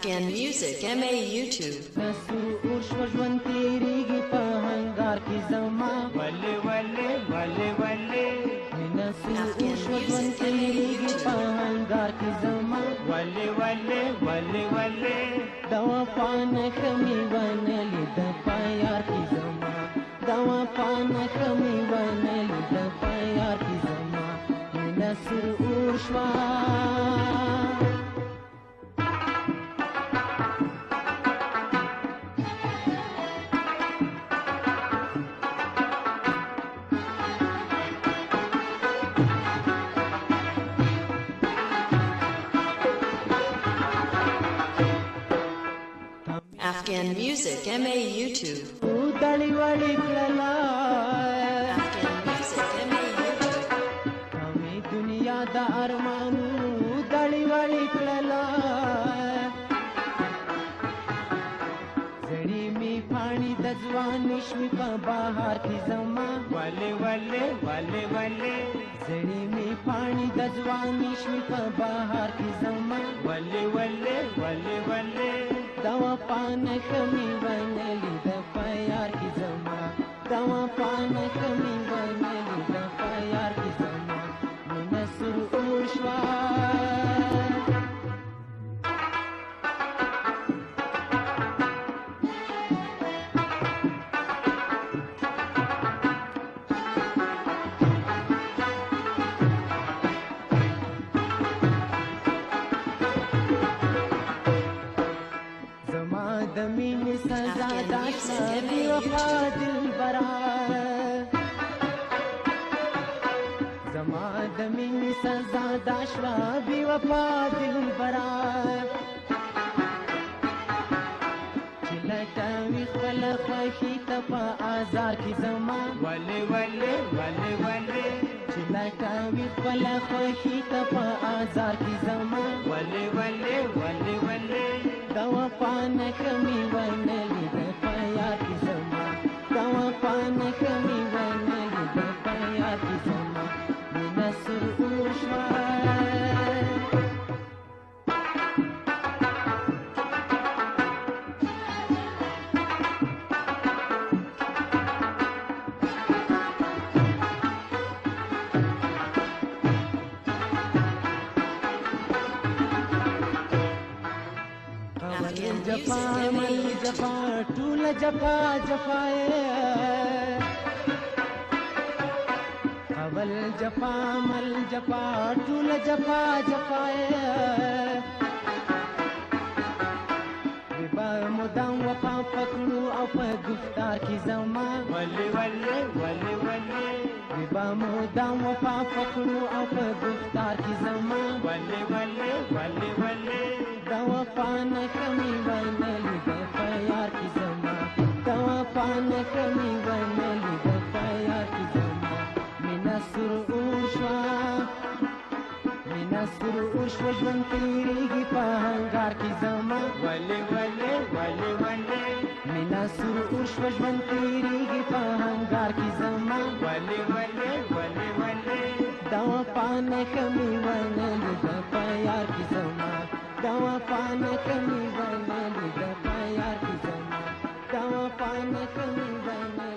Afghan Music MA YouTube. نسور ژوند تیریږي په هنګار کې زما ولې ولې ولې ولې نسور ژوند تیریږي په هنګار کې زما ولې ولې ولې ولې د وفا نښه مې ونه لیده په یار کې زما د وفا نښه مې ونه لیده په یار کې زما نسور شوه Afghan Music MA YouTube. دړي وړي کړلا Afghan Music MA YouTube. همې دنیا د ارمانو دړي وړي کړلا زړې می پاڼې د ځواني شوې په بهار کې زما ولې ولې ولې ولې زړې می پاڼې د ځواني شوې په بهار کې زما ولې ولې ولې ولې د وفا نښه مې ونه لیده په یار کې زما د وفا نښه مې ونه لیده په یار کې زما مینه سرور شوه د مینې سزا دا شوه بې وفا دلبره زما د مینې سزا دا شوه بې وفا دلبره چې لټوي خپله خوښي ته په ازار کې زما ولې ولې ولې ولې چې لټوي خپله خوښي ته په ازار کې زما ولې ولې ولې ولې د وفا نښه مې ونه لیده په یار کې زما د وفا نښه مې ونه لیده په یار کې زما مینه سرور شوه جفا مل جفا ټول جفا جفای اول جفا مل جفا ټول جفا جفای بیا مدام وفا پکړو او په گفتار کې زما ولې ولې ولې ولې بیا مدام وفا پکړو او په گفتار کې زما ولې ولې ولې ولې د وفا نښه مې ونه لیده په یار کې زما د وفا نښه مې ونه لیده په یار کې زما مینه سرور شوه مینه سرور شوه ژوند تېرېږي په هنګار کې زما ولې ولې ولې ولې مینه سرور شوه ژوند تېرېږي په هنګار کې زما ولې ولې ولې ولې د وفا نښه مې ونه لیده په یار کې زما د وفا نښه مې ونه لیده په یار کې زما د وفا نښه مې ونه